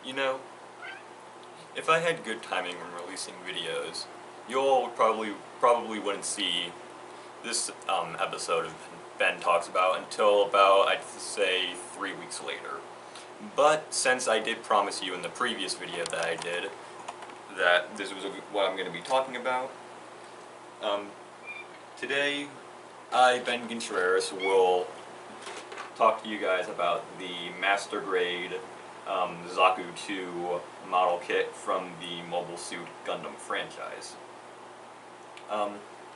You know, if I had good timing when releasing videos, you all would probably wouldn't see this episode of Ben Talks About until about, I'd say, 3 weeks later. But since I did promise you in the previous video that I did that this was what I'm going to be talking about, today I, Ben Contreras, will talk to you guys about the Master Grade Zaku 2 model kit from the Mobile Suit Gundam franchise.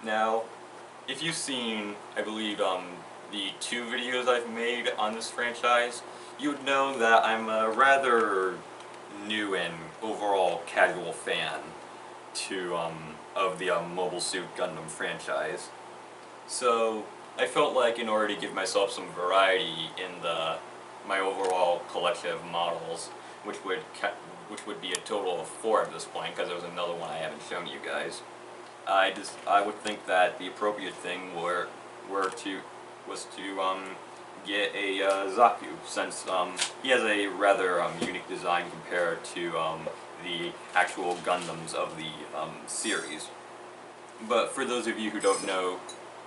Now, if you've seen, I believe, the 2 videos I've made on this franchise, you would know that I'm a rather new and overall casual fan of the Mobile Suit Gundam franchise. So I felt like in order to give myself some variety in my overall collection of models, which would be a total of 4 at this point, because there was another one I haven't shown you guys. I would think that the appropriate thing was to get a Zaku, since he has a rather unique design compared to the actual Gundams of the series. But for those of you who don't know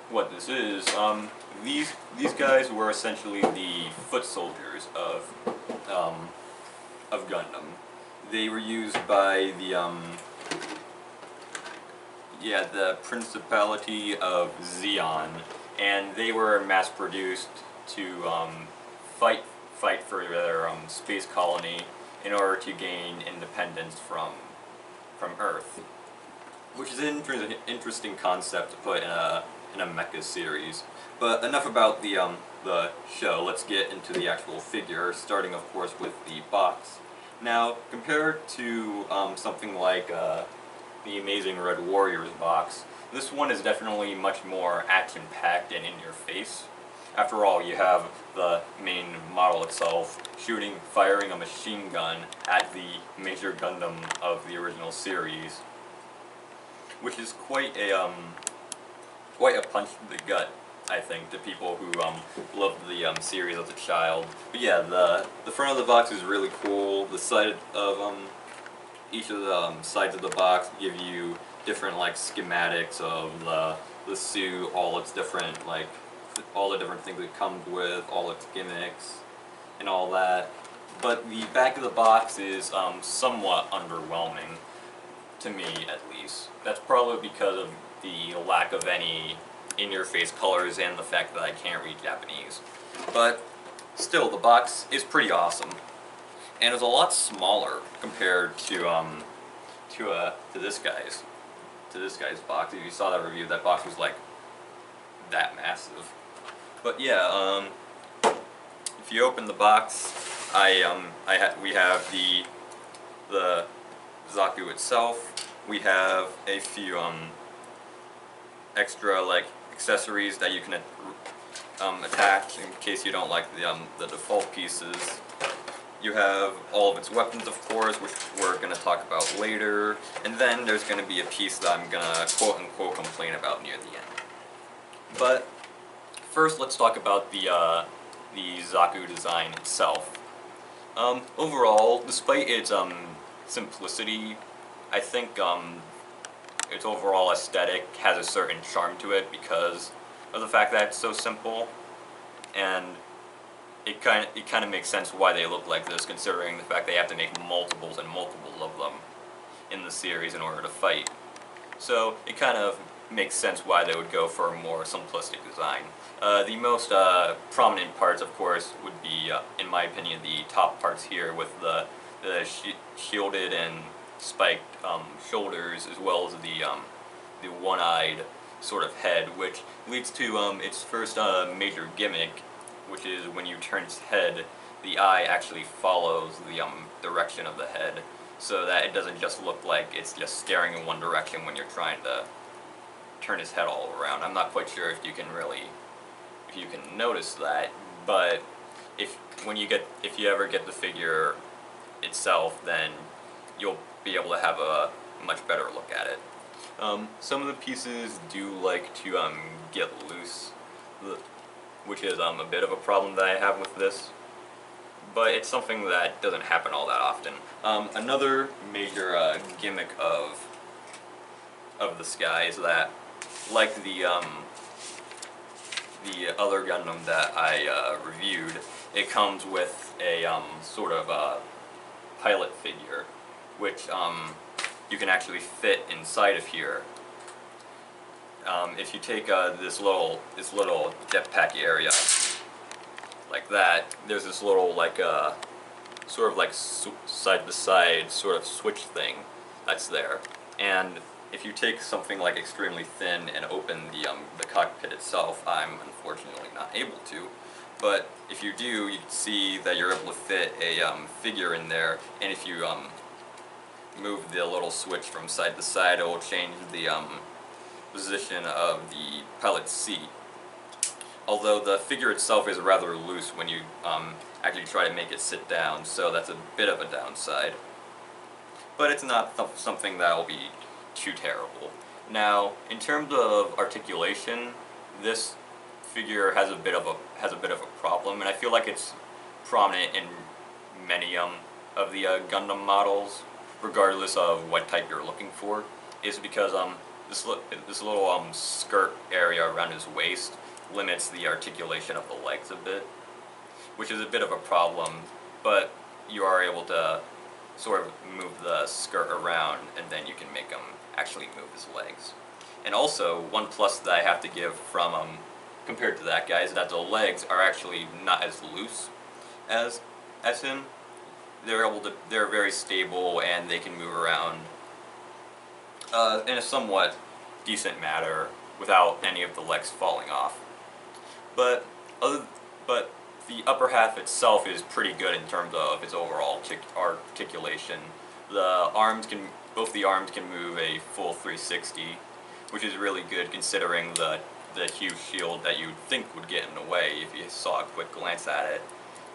what this is, these guys were essentially the foot soldiers of Gundam. They were used by the Principality of Zeon, and they were mass-produced to fight for their space colony in order to gain independence from Earth, which is an interesting concept to put in a mecha series. But enough about the show. Let's get into the actual figure, starting of course with the box. Now, compared to something like the Amazing Red Warriors box, this one is definitely much more action-packed and in-your-face. After all, you have the main model itself firing a machine gun at the Major Gundam of the original series, which is quite a punch to the gut, I think, to people who loved the series as a child. But yeah, the front of the box is really cool. The side of each of the sides of the box give you different schematics of the suit, all its different all the different things it comes with, all its gimmicks, and all that. But the back of the box is somewhat underwhelming, to me at least. That's probably because of the lack of any in-your-face colors and the fact that I can't read Japanese. But still, the box is pretty awesome, and it's a lot smaller compared to this guy's box. If you saw that review, that box was like that massive. But yeah, if you open the box, we have the Zaku itself. We have a few extra accessories that you can attach in case you don't like the default pieces. You have all of its weapons, of course, which we're going to talk about later, and then there's going to be a piece that I'm going to quote-unquote complain about near the end. But first, let's talk about the Zaku design itself. Overall, despite its simplicity, I think its overall aesthetic has a certain charm to it because of the fact that it's so simple, and it kind of makes sense why they look like this, considering the fact they have to make multiples and multiples of them in the series in order to fight. So it kind of makes sense why they would go for a more simplistic design. The most prominent parts, of course, would be, in my opinion, the top parts here with the shielded and spiked shoulders, as well as the one-eyed sort of head, which leads to its first major gimmick, which is when you turn its head, the eye actually follows the direction of the head, so that it doesn't just look like it's just staring in one direction when you're trying to turn his head all around. I'm not quite sure if you can notice that, but if you ever get the figure itself, then you'll be able to have a much better look at it. Some of the pieces do like to get loose, which is a bit of a problem that I have with this. but it's something that doesn't happen all that often. Another major gimmick of the Sky is that, like the other Gundam that I reviewed, it comes with a sort of pilot figure, which you can actually fit inside of here. If you take this little jetpack area like that, there's this little like sort of like side to side sort of switch thing that's there, and if you take something like extremely thin and open the cockpit itself, I'm unfortunately not able to, but if you do, you can see that you're able to fit a figure in there, and if you move the little switch from side to side, it will change the position of the pilot's seat. Although the figure itself is rather loose when you actually try to make it sit down, so that's a bit of a downside. But it's not something that will be too terrible. Now, in terms of articulation, this figure has a bit of a problem, and I feel like it's prominent in many of the Gundam models, regardless of what type you're looking for, is because this little skirt area around his waist limits the articulation of the legs a bit, which is a bit of a problem, but you are able to sort of move the skirt around, and then you can make him actually move his legs. And also, one plus that I have to give from compared to that guy is that the legs are actually not as loose as him. They're very stable, and they can move around in a somewhat decent manner without any of the legs falling off. But the upper half itself is pretty good in terms of its overall articulation. Both the arms can move a full 360, which is really good considering the huge shield that you'd think would get in the way if you saw a quick glance at it.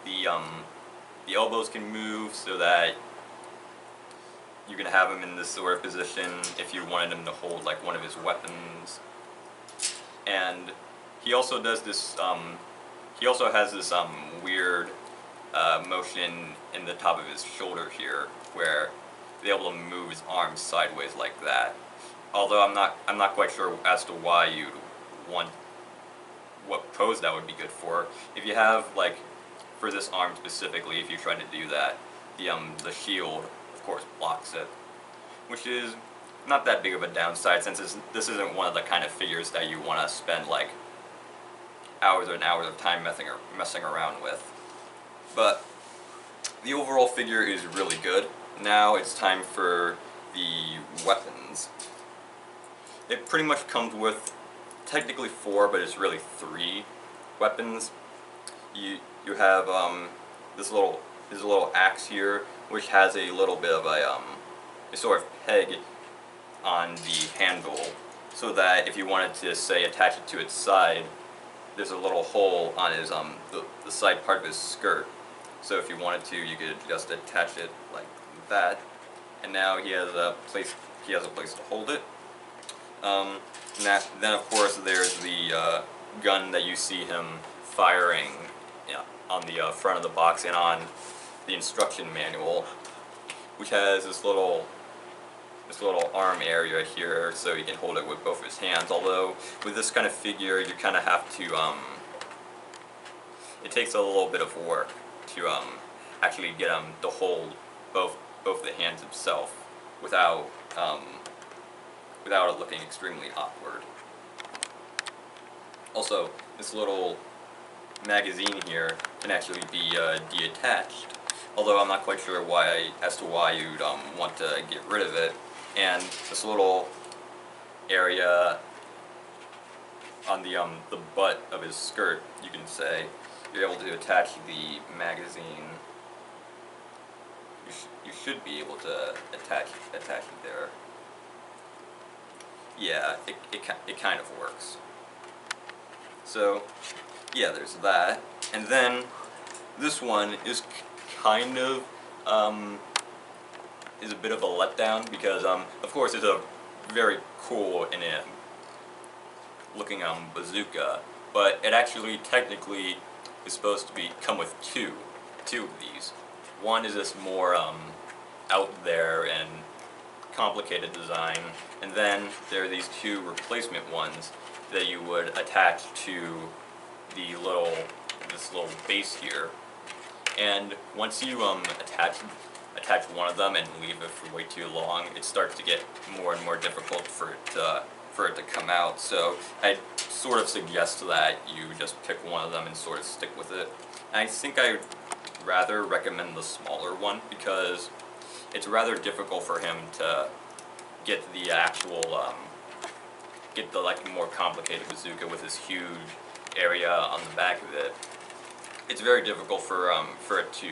The elbows can move so that you can have him in this sort of position if you wanted him to hold like one of his weapons. And he also does this. He also has this weird motion in the top of his shoulder here, where he's able to move his arms sideways like that. Although I'm not quite sure as to why you'd want what pose that would be good for. If you have like for this arm specifically, if you try to do that, the shield of course blocks it, which is not that big of a downside since this isn't one of the kind of figures that you want to spend like hours and hours of time messing around with. But the overall figure is really good. Now it's time for the weapons. It pretty much comes with technically 4, but it's really 3 weapons. You have this little axe here, which has a little bit of a sort of peg on the handle, so that if you wanted to say attach it to its side, there's a little hole on his the side part of his skirt. So if you wanted to, you could just attach it like that, and now he has a place to hold it. Then of course there's the gun that you see him firing, on the front of the box and on the instruction manual, which has this little arm area here, so he can hold it with both his hands. Although with this kind of figure, you kind of have to it takes a little bit of work to actually get him to hold both the hands himself without it looking extremely awkward. Also, this little magazine here can actually be deattached, although I'm not quite sure as to why you'd want to get rid of it. And this little area on the butt of his skirt, you can say, you're able to attach the magazine. You should be able to attach it there. Yeah, it kind of works. So, yeah, there's that. And then this one is kind of is a bit of a letdown because of course it's a very cool and looking bazooka, but it actually technically is supposed to come with 2. two of these. One is this more out there and complicated design, and then there are these two replacement ones that you would attach to this little base here. And once you attach one of them and leave it for way too long, it starts to get more and more difficult for it to come out. So I sort of suggest that you just pick one of them and sort of stick with it. And I think I'd rather recommend the smaller one because it's rather difficult for him to get the actual get the more complicated bazooka with this huge area on the back of it. It's very difficult for it to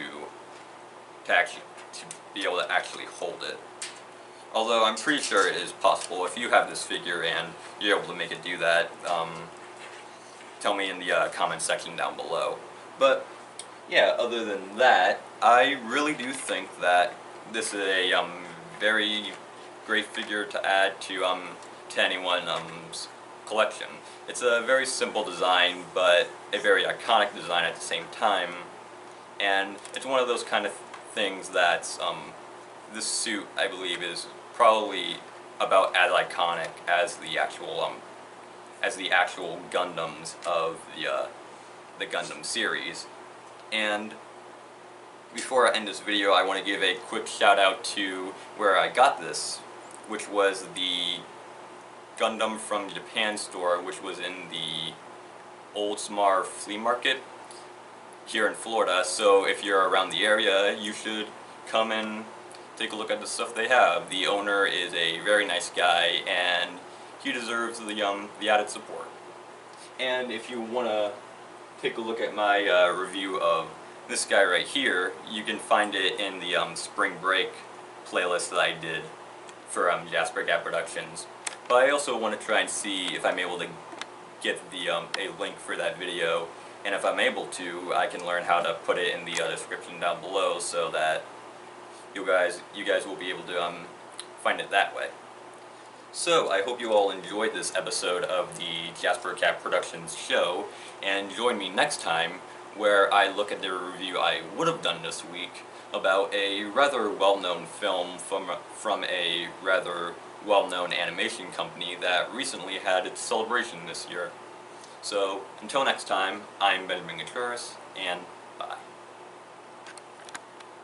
be able to actually hold it. Although I'm pretty sure it is possible. If you have this figure and you're able to make it do that, tell me in the comment section down below. But yeah, other than that, I really do think that this is a very great figure to add to anyone's collection. It's a very simple design, but a very iconic design at the same time, and it's one of those kind of things that's this suit, I believe, is probably about as iconic as the actual Gundams of the Gundam series. And before I end this video, I want to give a quick shout out to where I got this, which was the Gundam from Japan store, which was in the Old Smar flea market here in Florida. So if you're around the area, you should come and take a look at the stuff they have. The owner is a very nice guy, and he deserves the added support. And if you want to take a look at my review of this guy right here, you can find it in the Spring Break playlist that I did for Jasper Cat Productions. But I also want to try and see if I'm able to get a link for that video, and if I'm able to, I can learn how to put it in the description down below so that you guys will be able to find it that way. So I hope you all enjoyed this episode of the Jasper Cat Productions show, and join me next time where I look at the review I would have done this week about a rather well-known film from a rather well-known animation company that recently had its celebration this year. So until next time, I'm Benjamin Gutierrez, and bye.